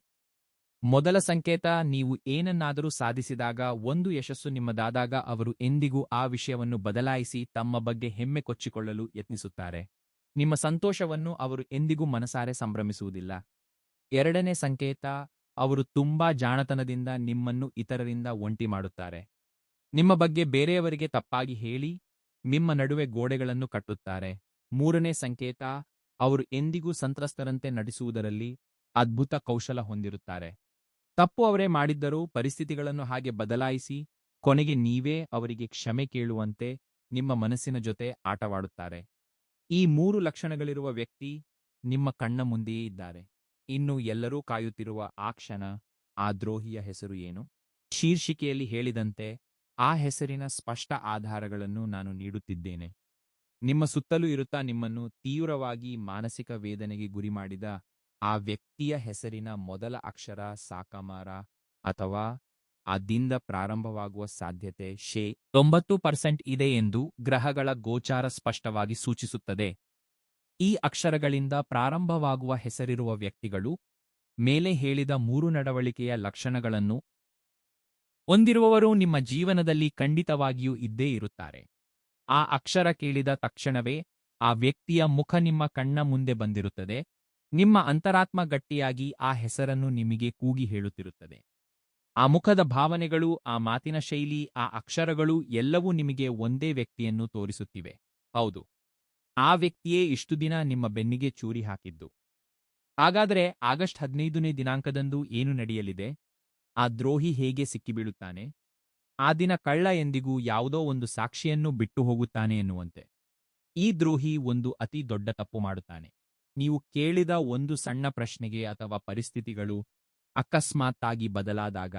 ಮೊದಲ ಸಂಕೇತ, ನೀವು ಏನನ್ನಾದರೂ ಸಾಧಿಸಿದಾಗ, ಒಂದು ಯಶಸ್ಸು ನಿಮ್ಮದಾದಾಗ ಅವರು ಎಂದಿಗೂ ಆ ವಿಷಯವನ್ನು ಬದಲಾಯಿಸಿ ತಮ್ಮ ಬಗ್ಗೆ ಹೆಮ್ಮೆ ಕೊಚ್ಚಿಕೊಳ್ಳಲು ಯತ್ನಿಸುತ್ತಾರೆ. ನಿಮ್ಮ ಸಂತೋಷವನ್ನು ಅವರು ಎಂದಿಗೂ ಮನಸಾರೆ ಸಂಭ್ರಮಿಸುವುದಿಲ್ಲ. ಎರಡನೇ ಸಂಕೇತ, ಅವರು ತುಂಬಾ ಜಾಣತನದಿಂದ ನಿಮ್ಮನ್ನು ಇತರರಿಂದ ಒಂಟಿ ಮಾಡುತ್ತಾರೆ. ನಿಮ್ಮ ಬಗ್ಗೆ ಬೇರೆಯವರಿಗೆ ತಪ್ಪಾಗಿ ಹೇಳಿ ನಿಮ್ಮ ನಡುವೆ ಗೋಡೆಗಳನ್ನು ಕಟ್ಟುತ್ತಾರೆ. ಮೂರನೇ ಸಂಕೇತ, ಅವರು ಎಂದಿಗೂ ಸಂತ್ರಸ್ತರಂತೆ ನಟಿಸುವುದರಲ್ಲಿ ಅದ್ಭುತ ಕೌಶಲ ಹೊಂದಿರುತ್ತಾರೆ. ತಪ್ಪು ಅವರೇ ಮಾಡಿದ್ದರೂ ಪರಿಸ್ಥಿತಿಗಳನ್ನು ಹಾಗೆ ಬದಲಾಯಿಸಿ ಕೊನೆಗೆ ನೀವೇ ಅವರಿಗೆ ಕ್ಷಮೆ ಕೇಳುವಂತೆ ನಿಮ್ಮ ಮನಸ್ಸಿನ ಜೊತೆ ಆಟವಾಡುತ್ತಾರೆ. ಈ 3 ಲಕ್ಷಣಗಳಿರುವ ವ್ಯಕ್ತಿ ನಿಮ್ಮ ಕಣ್ಣ ಮುಂದೆಯೇ ಇದ್ದಾರೆ. ಇನ್ನು ಎಲ್ಲರೂ ಕಾಯುತ್ತಿರುವ ಆ ಕ್ಷಣ, ಆ ದ್ರೋಹಿಯ ಹೆಸರು ಏನು? ಶೀರ್ಷಿಕೆಯಲ್ಲಿ ಹೇಳಿದಂತೆ ಆ ಹೆಸರಿನ ಸ್ಪಷ್ಟ ಆಧಾರಗಳನ್ನು ನಾನು ನೀಡುತ್ತಿದ್ದೇನೆ. ನಿಮ್ಮ ಸುತ್ತಲೂ ಇರುತ್ತಾ ನಿಮ್ಮನ್ನು ತೀವ್ರವಾಗಿ ಮಾನಸಿಕ ವೇದನೆಗೆ ಗುರಿಮಾಡಿದ ಆ ವ್ಯಕ್ತಿಯ ಹೆಸರಿನ ಮೊದಲ ಅಕ್ಷರ ಸಾಕಮಾರ ಅಥವಾ ಅದಿಂದ ಪ್ರಾರಂಭವಾಗುವ ಸಾಧ್ಯತೆ 90% ಇದೆ ಎಂದು ಗ್ರಹಗಳ ಗೋಚಾರ ಸ್ಪಷ್ಟವಾಗಿ ಸೂಚಿಸುತ್ತದೆ. ಈ ಅಕ್ಷರಗಳಿಂದ ಪ್ರಾರಂಭವಾಗುವ ಹೆಸರಿರುವ ವ್ಯಕ್ತಿಗಳು ಮೇಲೆ ಹೇಳಿದ 3 ನಡವಳಿಕೆಯ ಲಕ್ಷಣಗಳನ್ನು ಹೊಂದಿರುವವರು ನಿಮ್ಮ ಜೀವನದಲ್ಲಿ ಖಂಡಿತವಾಗಿಯೂ ಇದ್ದೇ ಇರುತ್ತಾರೆ. ಆ ಅಕ್ಷರ ಕೇಳಿದ ತಕ್ಷಣವೇ ಆ ವ್ಯಕ್ತಿಯ ಮುಖ ನಿಮ್ಮ ಕಣ್ಣ ಮುಂದೆ ಬಂದಿರುತ್ತದೆ. ನಿಮ್ಮ ಅಂತರಾತ್ಮ ಗಟ್ಟಿಯಾಗಿ ಆ ಹೆಸರನ್ನು ನಿಮಗೆ ಕೂಗಿ ಹೇಳುತ್ತಿರುತ್ತದೆ. ಆ ಮುಖದ ಭಾವನೆಗಳು, ಆ ಮಾತಿನ ಶೈಲಿ, ಆ ಅಕ್ಷರಗಳು ಎಲ್ಲವೂ ನಿಮಗೆ ಒಂದೇ ವ್ಯಕ್ತಿಯನ್ನು ತೋರಿಸುತ್ತಿವೆ. ಹೌದು, ಆ ವ್ಯಕ್ತಿಯೇ ಇಷ್ಟು ದಿನ ನಿಮ್ಮ ಬೆನ್ನಿಗೆ ಚೂರಿ ಹಾಕಿದ್ದು. ಹಾಗಾದರೆ ಆಗಸ್ಟ್ 15ನೇ ದಿನಾಂಕದಂದು ಏನು ನಡೆಯಲಿದೆ? ಆ ದ್ರೋಹಿ ಹೇಗೆ ಸಿಕ್ಕಿಬೀಳುತ್ತಾನೆ? ಆ ದಿನ ಕಳ್ಳ ಎಂದಿಗೂ ಯಾವುದೋ ಒಂದು ಸಾಕ್ಷಿಯನ್ನು ಬಿಟ್ಟು ಹೋಗುತ್ತಾನೆ ಎನ್ನುವಂತೆ ಈ ದ್ರೋಹಿ ಒಂದು ಅತಿ ದೊಡ್ಡ ತಪ್ಪು ಮಾಡುತ್ತಾನೆ. ನೀವು ಕೇಳಿದ ಒಂದು ಸಣ್ಣ ಪ್ರಶ್ನೆಗೆ ಅಥವಾ ಪರಿಸ್ಥಿತಿಗಳು ಅಕಸ್ಮಾತ್ತಾಗಿ ಬದಲಾದಾಗ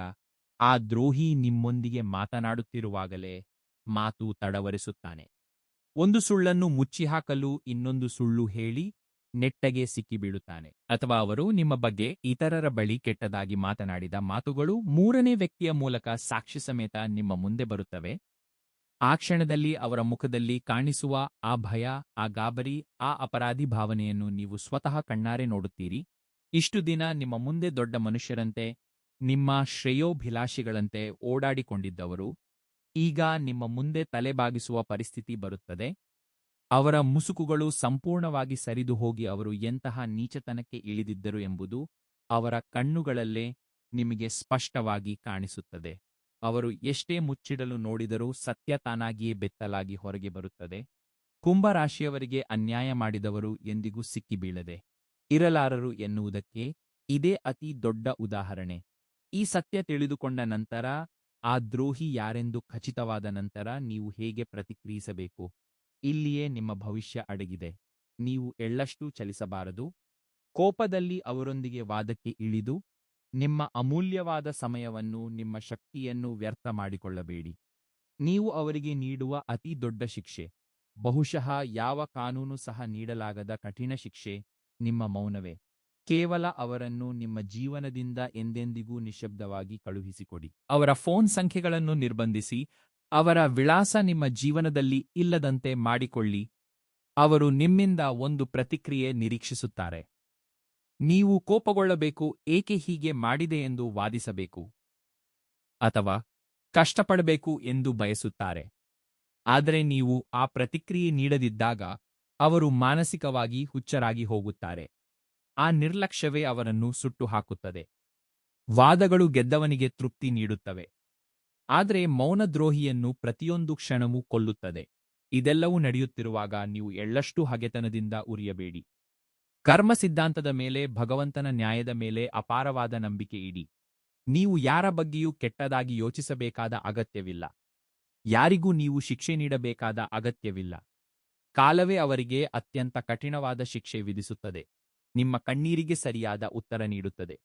ಆ ದ್ರೋಹಿ ನಿಮ್ಮೊಂದಿಗೆ ಮಾತನಾಡುತ್ತಿರುವಾಗಲೇ ಮಾತು ತಡವರಿಸುತ್ತಾನೆ. ಒಂದು ಸುಳ್ಳನ್ನು ಮುಚ್ಚಿಹಾಕಲು ಇನ್ನೊಂದು ಸುಳ್ಳು ಹೇಳಿ ನೆಟ್ಟಗೆ ಸಿಕ್ಕಿಬೀಳುತ್ತಾನೆ. ಅಥವಾ ಅವರು ನಿಮ್ಮ ಬಗ್ಗೆ ಇತರರ ಬಳಿ ಕೆಟ್ಟದಾಗಿ ಮಾತನಾಡಿದ ಮಾತುಗಳು 3ನೇ ವ್ಯಕ್ತಿಯ ಮೂಲಕ ಸಾಕ್ಷಿ ಸಮೇತ ನಿಮ್ಮ ಮುಂದೆ ಬರುತ್ತವೆ. ಆ ಕ್ಷಣದಲ್ಲಿ ಅವರ ಮುಖದಲ್ಲಿ ಕಾಣಿಸುವ ಆ ಭಯ, ಆ ಗಾಬರಿ, ಆ ಅಪರಾಧಿ ಭಾವನೆಯನ್ನು ನೀವು ಸ್ವತಃ ಕಣ್ಣಾರೆ ನೋಡುತ್ತೀರಿ. ಇಷ್ಟು ದಿನ ನಿಮ್ಮ ಮುಂದೆ ದೊಡ್ಡ ಮನುಷ್ಯರಂತೆ, ನಿಮ್ಮ ಶ್ರೇಯೋಭಿಲಾಷಿಗಳಂತೆ ಓಡಾಡಿಕೊಂಡಿದ್ದವರು ಈಗ ನಿಮ್ಮ ಮುಂದೆ ತಲೆಬಾಗಿಸುವ ಪರಿಸ್ಥಿತಿ ಬರುತ್ತದೆ. ಅವರ ಮುಸುಕುಗಳು ಸಂಪೂರ್ಣವಾಗಿ ಸರಿದು ಹೋಗಿ ಅವರು ಎಂತಹ ನೀಚತನಕ್ಕೆ ಇಳಿದಿದ್ದರು ಎಂಬುದು ಅವರ ಕಣ್ಣುಗಳಲ್ಲೇ ನಿಮಗೆ ಸ್ಪಷ್ಟವಾಗಿ ಕಾಣಿಸುತ್ತದೆ. ಅವರು ಎಷ್ಟೇ ಮುಚ್ಚಿಡಲು ನೋಡಿದರೂ ಸತ್ಯ ತಾನಾಗಿಯೇ ಬೆತ್ತಲಾಗಿ ಹೊರಗೆ ಬರುತ್ತದೆ. ಕುಂಭರಾಶಿಯವರಿಗೆ ಅನ್ಯಾಯ ಮಾಡಿದವರು ಎಂದಿಗೂ ಸಿಕ್ಕಿಬೀಳದೆ ಇರಲಾರರು ಎನ್ನುವುದಕ್ಕೆ ಇದೇ ಅತಿ ದೊಡ್ಡ ಉದಾಹರಣೆ. ಈ ಸತ್ಯ ತಿಳಿದುಕೊಂಡ ನಂತರ, ಆ ದ್ರೋಹಿ ಯಾರೆಂದು ಖಚಿತವಾದ ನಂತರ ನೀವು ಹೇಗೆ ಪ್ರತಿಕ್ರಿಯಿಸಬೇಕು, ಇಲ್ಲಿಯೇ ನಿಮ್ಮ ಭವಿಷ್ಯ ಅಡಗಿದೆ. ನೀವು ಎಳ್ಳಷ್ಟೂ ಚಲಿಸಬಾರದು. ಕೋಪದಲ್ಲಿ ಅವರೊಂದಿಗೆ ವಾದಕ್ಕೆ ಇಳಿದು ನಿಮ್ಮ ಅಮೂಲ್ಯವಾದ ಸಮಯವನ್ನು, ನಿಮ್ಮ ಶಕ್ತಿಯನ್ನು ವ್ಯರ್ಥ ಮಾಡಿಕೊಳ್ಳಬೇಡಿ. ನೀವು ಅವರಿಗೆ ನೀಡುವ ಅತಿ ದೊಡ್ಡ ಶಿಕ್ಷೆ, ಬಹುಶಃ ಯಾವ ಕಾನೂನು ಸಹ ನೀಡಲಾಗದ ಕಠಿಣ ಶಿಕ್ಷೆ, ನಿಮ್ಮ ಮೌನವೇ. ಕೇವಲ ಅವರನ್ನು ನಿಮ್ಮ ಜೀವನದಿಂದ ಎಂದೆಂದಿಗೂ ನಿಶ್ಶಬ್ದವಾಗಿ ಕಳುಹಿಸಿಕೊಡಿ. ಅವರ ಫೋನ್ ಸಂಖ್ಯೆಗಳನ್ನು ನಿರ್ಬಂಧಿಸಿ, ಅವರ ವಿಳಾಸ ನಿಮ್ಮ ಜೀವನದಲ್ಲಿ ಇಲ್ಲದಂತೆ ಮಾಡಿಕೊಳ್ಳಿ. ಅವರು ನಿಮ್ಮಿಂದ ಒಂದು ಪ್ರತಿಕ್ರಿಯೆ ನಿರೀಕ್ಷಿಸುತ್ತಾರೆ. ನೀವು ಕೋಪಗೊಳ್ಳಬೇಕು, ಏಕೆ ಹೀಗೆ ಮಾಡಿದೆ ಎಂದು ವಾದಿಸಬೇಕು, ಅಥವಾ ಕಷ್ಟಪಡಬೇಕು ಎಂದು ಬಯಸುತ್ತಾರೆ. ಆದರೆ ನೀವು ಆ ಪ್ರತಿಕ್ರಿಯೆ ನೀಡದಿದ್ದಾಗ ಅವರು ಮಾನಸಿಕವಾಗಿ ಹುಚ್ಚರಾಗಿ ಹೋಗುತ್ತಾರೆ. ಆ ನಿರ್ಲಕ್ಷ್ಯವೇ ಅವರನ್ನು ಸುಟ್ಟು ಹಾಕುತ್ತದೆ. ವಾದಗಳು ಗೆದ್ದವನಿಗೆ ತೃಪ್ತಿ ನೀಡುತ್ತವೆ, ಆದರೆ ಮೌನ ದ್ರೋಹಿಯನ್ನು ಪ್ರತಿಯೊಂದು ಕ್ಷಣವೂ ಕೊಲ್ಲುತ್ತದೆ. ಇದೆಲ್ಲವೂ ನಡೆಯುತ್ತಿರುವಾಗ ನೀವು ಎಳ್ಳಷ್ಟೂ ಹಗೆತನದಿಂದ ಉರಿಯಬೇಡಿ. ಕರ್ಮ ಸಿದ್ಧಾಂತದ ಮೇಲೆ, ಭಗವಂತನ ನ್ಯಾಯದ ಮೇಲೆ ಅಪಾರವಾದ ನಂಬಿಕೆ ಇಡಿ. ನೀವು ಯಾರ ಬಗ್ಗೆಯೂ ಕೆಟ್ಟದಾಗಿ ಯೋಚಿಸಬೇಕಾದ ಅಗತ್ಯವಿಲ್ಲ. ಯಾರಿಗೂ ನೀವು ಶಿಕ್ಷೆ ನೀಡಬೇಕಾದ ಅಗತ್ಯವಿಲ್ಲ. ಕಾಲವೇ ಅವರಿಗೆ ಅತ್ಯಂತ ಕಠಿಣವಾದ ಶಿಕ್ಷೆ ವಿಧಿಸುತ್ತದೆ. ನಿಮ್ಮ ಕಣ್ಣೀರಿಗೆ ಸರಿಯಾದ ಉತ್ತರ ನೀಡುತ್ತದೆ.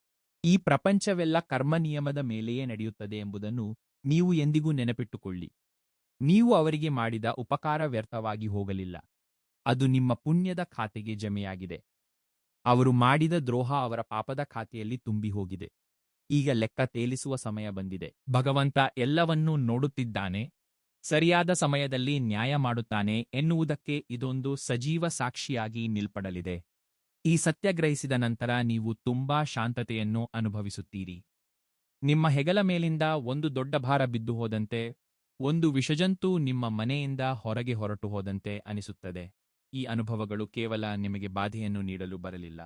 ಈ ಪ್ರಪಂಚವೆಲ್ಲ ಕರ್ಮ ನಿಯಮದ ಮೇಲೆಯೇ ನಡೆಯುತ್ತದೆ ಎಂಬುದನ್ನು ನೀವು ಎಂದಿಗೂ ನೆನಪಿಟ್ಟುಕೊಳ್ಳಿ. ನೀವು ಅವರಿಗೆ ಮಾಡಿದ ಉಪಕಾರ ವ್ಯರ್ಥವಾಗಿ ಹೋಗಲಿಲ್ಲ. ಅದು ನಿಮ್ಮ ಪುಣ್ಯದ ಖಾತೆಗೆ ಜಮೆಯಾಗಿದೆ. ಅವರು ಮಾಡಿದ ದ್ರೋಹ ಅವರ ಪಾಪದ ಖಾತೆಯಲ್ಲಿ ತುಂಬಿ ಹೋಗಿದೆ. ಈಗ ಲೆಕ್ಕ ತೇಲಿಸುವ ಸಮಯ ಬಂದಿದೆ. ಭಗವಂತ ಎಲ್ಲವನ್ನೂ ನೋಡುತ್ತಿದ್ದಾನೆ, ಸರಿಯಾದ ಸಮಯದಲ್ಲಿ ನ್ಯಾಯ ಮಾಡುತ್ತಾನೆ ಎನ್ನುವುದಕ್ಕೆ ಇದೊಂದು ಸಜೀವ ಸಾಕ್ಷಿಯಾಗಿ ನಿಲ್ಪಡಲಿದೆ. ಈ ಸತ್ಯ ಗ್ರಹಿಸಿದ ನಂತರ ನೀವು ತುಂಬಾ ಶಾಂತತೆಯನ್ನು ಅನುಭವಿಸುತ್ತೀರಿ. ನಿಮ್ಮ ಹೆಗಲ ಮೇಲಿಂದ ಒಂದು ದೊಡ್ಡ ಭಾರ ಬಿದ್ದು ಹೋದಂತೆ, ಒಂದು ವಿಷಜಂತು ನಿಮ್ಮ ಮನೆಯಿಂದ ಹೊರಗೆ ಹೊರಟು ಹೋದಂತೆ ಅನಿಸುತ್ತದೆ. ಈ ಅನುಭವಗಳು ಕೇವಲ ನಿಮಗೆ ಬಾಧೆಯನ್ನು ನೀಡಲು ಬರಲಿಲ್ಲ.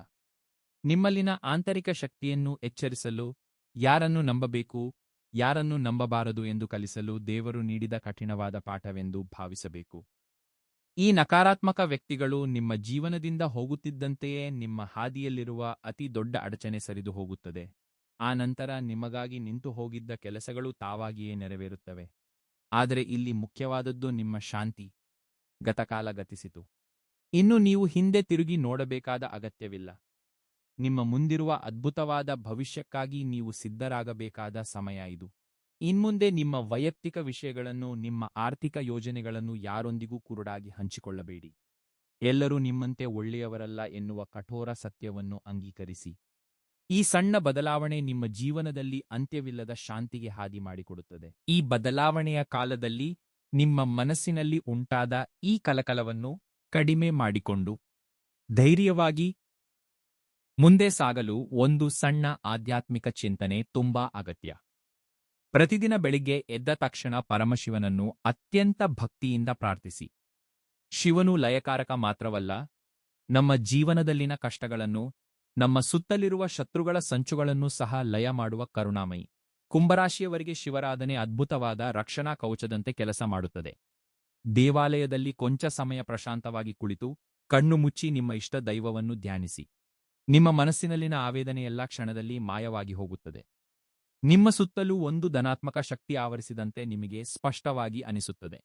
ನಿಮ್ಮಲ್ಲಿನ ಆಂತರಿಕ ಶಕ್ತಿಯನ್ನು ಎಚ್ಚರಿಸಲು, ಯಾರನ್ನು ನಂಬಬೇಕು, ಯಾರನ್ನು ನಂಬಬಾರದು ಎಂದು ಕಲಿಸಲು ದೇವರು ನೀಡಿದ ಕಠಿಣವಾದ ಪಾಠವೆಂದು ಭಾವಿಸಬೇಕು. ಈ ನಕಾರಾತ್ಮಕ ವ್ಯಕ್ತಿಗಳು ನಿಮ್ಮ ಜೀವನದಿಂದ ಹೋಗುತ್ತಿದ್ದಂತೆಯೇ ನಿಮ್ಮ ಹಾದಿಯಲ್ಲಿರುವ ಅತಿ ದೊಡ್ಡ ಅಡಚಣೆ ಸರಿದು ಹೋಗುತ್ತದೆ. ಆ ನಂತರ ನಿಮಗಾಗಿ ನಿಂತು ಹೋಗಿದ್ದ ಕೆಲಸಗಳು ತಾವಾಗಿಯೇ ನೆರವೇರುತ್ತವೆ. ಆದರೆ ಇಲ್ಲಿ ಮುಖ್ಯವಾದದ್ದು ನಿಮ್ಮ ಶಾಂತಿ. ಗತಕಾಲ ಗತಿಸಿತು. ಇನ್ನು ನೀವು ಹಿಂದೆ ತಿರುಗಿ ನೋಡಬೇಕಾದ ಅಗತ್ಯವಿಲ್ಲ. ನಿಮ್ಮ ಮುಂದಿರುವ ಅದ್ಭುತವಾದ ಭವಿಷ್ಯಕ್ಕಾಗಿ ನೀವು ಸಿದ್ಧರಾಗಬೇಕಾದ ಸಮಯ ಇದು. ಇನ್ಮುಂದೆ ನಿಮ್ಮ ವೈಯಕ್ತಿಕ ವಿಷಯಗಳನ್ನು, ನಿಮ್ಮ ಆರ್ಥಿಕ ಯೋಜನೆಗಳನ್ನು ಯಾರೊಂದಿಗೂ ಕುರುಡಾಗಿ ಹಂಚಿಕೊಳ್ಳಬೇಡಿ. ಎಲ್ಲರೂ ನಿಮ್ಮಂತೆ ಒಳ್ಳೆಯವರಲ್ಲ ಎನ್ನುವ ಕಠೋರ ಸತ್ಯವನ್ನು ಅಂಗೀಕರಿಸಿ. ಈ ಸಣ್ಣ ಬದಲಾವಣೆ ನಿಮ್ಮ ಜೀವನದಲ್ಲಿ ಅಂತ್ಯವಿಲ್ಲದ ಶಾಂತಿಗೆ ಹಾದಿ ಮಾಡಿಕೊಡುತ್ತದೆ. ಈ ಬದಲಾವಣೆಯ ಕಾಲದಲ್ಲಿ ನಿಮ್ಮ ಮನಸ್ಸಿನಲ್ಲಿ ಉಂಟಾದ ಈ ಕಲಕಲವನ್ನು ಕಡಿಮೆ ಮಾಡಿಕೊಂಡು ಧೈರ್ಯವಾಗಿ ಮುಂದೆ ಸಾಗಲು ಒಂದು ಸಣ್ಣ ಆಧ್ಯಾತ್ಮಿಕ ಚಿಂತನೆ ತುಂಬಾ ಅಗತ್ಯ. ಪ್ರತಿದಿನ ಬೆಳಿಗ್ಗೆ ಎದ್ದ ತಕ್ಷಣ ಪರಮಶಿವನನ್ನು ಅತ್ಯಂತ ಭಕ್ತಿಯಿಂದ ಪ್ರಾರ್ಥಿಸಿ. ಶಿವನು ಲಯಕಾರಕ ಮಾತ್ರವಲ್ಲ, ನಮ್ಮ ಜೀವನದಲ್ಲಿನ ಕಷ್ಟಗಳನ್ನು, ನಮ್ಮ ಸುತ್ತಲಿರುವ ಶತ್ರುಗಳ ಸಂಚುಗಳನ್ನು ಸಹ ಲಯ ಮಾಡುವ ಕರುಣಾಮಯಿ. ಕುಂಭರಾಶಿಯವರಿಗೆ ಶಿವರಾಧನೆ ಅದ್ಭುತವಾದ ರಕ್ಷಣಾ ಕವಚದಂತೆ ಕೆಲಸ ಮಾಡುತ್ತದೆ. ದೇವಾಲಯದಲ್ಲಿ ಕೊಂಚ ಸಮಯ ಪ್ರಶಾಂತವಾಗಿ ಕುಳಿತು ಕಣ್ಣು ಮುಚ್ಚಿ ನಿಮ್ಮ ಇಷ್ಟ ದೈವವನ್ನು ಧ್ಯಾನಿಸಿ. ನಿಮ್ಮ ಮನಸ್ಸಿನಲ್ಲಿನ ಆವೇದನೆಯೆಲ್ಲ ಕ್ಷಣದಲ್ಲಿ ಮಾಯವಾಗಿ ಹೋಗುತ್ತದೆ. ನಿಮ್ಮ ಸುತ್ತಲೂ ಒಂದು ಧನಾತ್ಮಕ ಶಕ್ತಿ ಆವರಿಸಿದಂತೆ ನಿಮಗೆ ಸ್ಪಷ್ಟವಾಗಿ ಅನಿಸುತ್ತದೆ.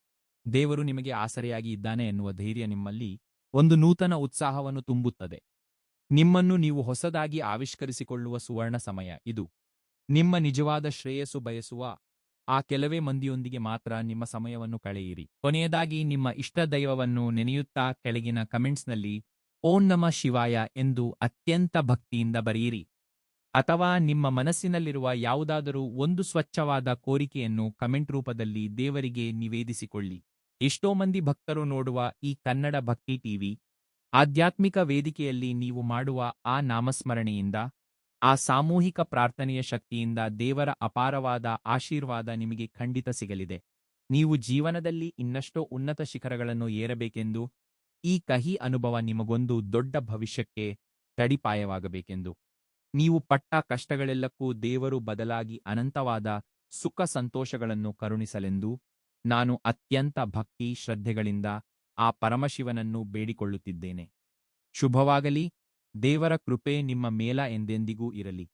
ದೇವರು ನಿಮಗೆ ಆಸರೆಯಾಗಿ ಇದ್ದಾನೆ ಎನ್ನುವ ಧೈರ್ಯ ನಿಮ್ಮಲ್ಲಿ ಒಂದು ನೂತನ ಉತ್ಸಾಹವನ್ನು ತುಂಬುತ್ತದೆ. ನಿಮ್ಮನ್ನು ನೀವು ಹೊಸದಾಗಿ ಆವಿಷ್ಕರಿಸಿಕೊಳ್ಳುವ ಸುವರ್ಣ ಸಮಯ ಇದು. ನಿಮ್ಮ ನಿಜವಾದ ಶ್ರೇಯಸ್ಸು ಬಯಸುವ ಆ ಕೆಲವೇ ಮಂದಿಯೊಂದಿಗೆ ಮಾತ್ರ ನಿಮ್ಮ ಸಮಯವನ್ನು ಕಳೆಯಿರಿ. ಕೊನೆಯದಾಗಿ ನಿಮ್ಮ ಇಷ್ಟ ದೈವವನ್ನು ನೆನೆಯುತ್ತಾ ಕೆಳಗಿನ ಕಮೆಂಟ್ಸ್ನಲ್ಲಿ ಓಂ ನಮಃ ಶಿವಾಯ ಎಂದು ಅತ್ಯಂತ ಭಕ್ತಿಯಿಂದ ಬರೆಯಿರಿ. ಅಥವಾ ನಿಮ್ಮ ಮನಸ್ಸಿನಲ್ಲಿರುವ ಯಾವುದಾದರೂ ಒಂದು ಸ್ವಚ್ಛವಾದ ಕೋರಿಕೆಯನ್ನು ಕಮೆಂಟ್ ರೂಪದಲ್ಲಿ ದೇವರಿಗೆ ನಿವೇದಿಸಿಕೊಳ್ಳಿ. ಎಷ್ಟೋ ಮಂದಿ ಭಕ್ತರು ನೋಡುವ ಈ ಕನ್ನಡ ಭಕ್ತಿ ಟಿವಿ ಆಧ್ಯಾತ್ಮಿಕ ವೇದಿಕೆಯಲ್ಲಿ ನೀವು ಮಾಡುವ ಆ ನಾಮಸ್ಮರಣೆಯಿಂದ, ಆ ಸಾಮೂಹಿಕ ಪ್ರಾರ್ಥನೆಯ ಶಕ್ತಿಯಿಂದ ದೇವರ ಅಪಾರವಾದ ಆಶೀರ್ವಾದ ನಿಮಗೆ ಖಂಡಿತ ಸಿಗಲಿದೆ. ನೀವು ಜೀವನದಲ್ಲಿ ಇನ್ನಷ್ಟೋ ಉನ್ನತ ಶಿಖರಗಳನ್ನು ಏರಬೇಕೆಂದು, ಈ ಕಹಿ ಅನುಭವ ನಿಮಗೊಂದು ದೊಡ್ಡ ಭವಿಷ್ಯಕ್ಕೆ ತಡಿಪಾಯವಾಗಬೇಕೆಂದು, ನೀವು ಪಟ್ಟ ಕಷ್ಟಗಳೆಲ್ಲಕ್ಕೂ ದೇವರು ಬದಲಾಗಿ ಅನಂತವಾದ ಸುಖ ಸಂತೋಷಗಳನ್ನು ಕರುಣಿಸಲೆಂದು ನಾನು ಅತ್ಯಂತ ಭಕ್ತಿ ಶ್ರದ್ಧೆಗಳಿಂದ ಆ ಪರಮಶಿವನನ್ನು ಬೇಡಿಕೊಳ್ಳುತ್ತಿದ್ದೇನೆ. ಶುಭವಾಗಲಿ. ದೇವರ ಕೃಪೆ ನಿಮ್ಮ ಮೇಲ ಎಂದೆಂದಿಗೂ ಇರಲಿ.